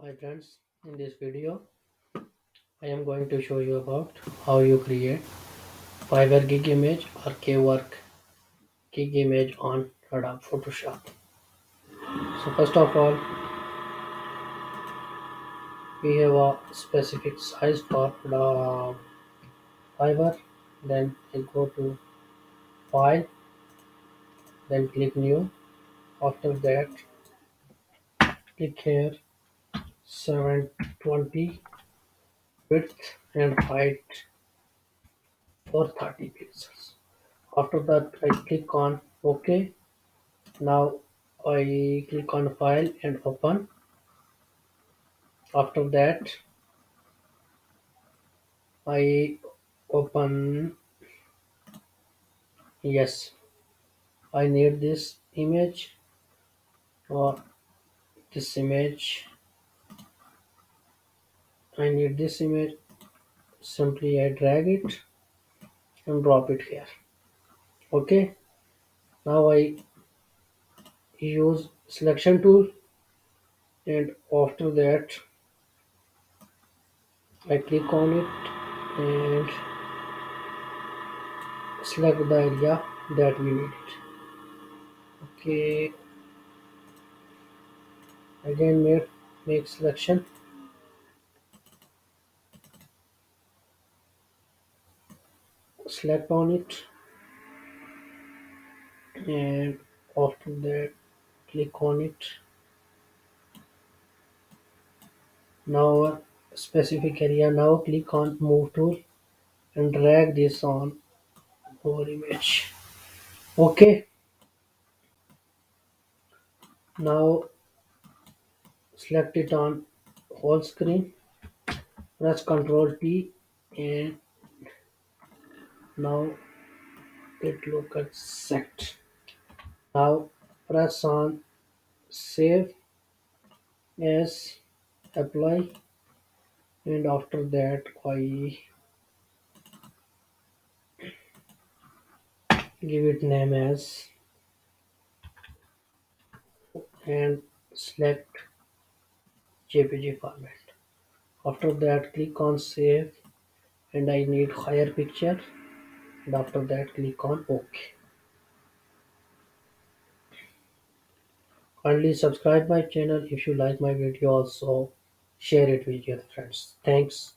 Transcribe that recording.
Hi friends, in this video I am going to show you about how you create Fiverr gig image or K-work gig image on Adobe Photoshop. So first of all, we have a specific size for the Fiverr. Then I go to File, then click New. After that, click here 720 width and height for 30 pixels. After that, I click on OK. Now I click on File and Open. After that, I open. Yes, I need this image or this image. I need this image. Simply I drag it and drop it here. Okay. Now I use selection tool, and after that I click on it and select the area that we need it. Okay. Again make selection. Select on it, and after that click on it. Now specific area. Now click on move tool and drag this on our image. Okay. Now select it on whole screen. Press Ctrl T, and now it look at set. Now press on save as, apply, and after that I give it name as, and select JPG format. After that click on save, and I need higher picture, and after that click on OK. Kindly subscribe my channel if you like my video, also share it with your friends. Thanks.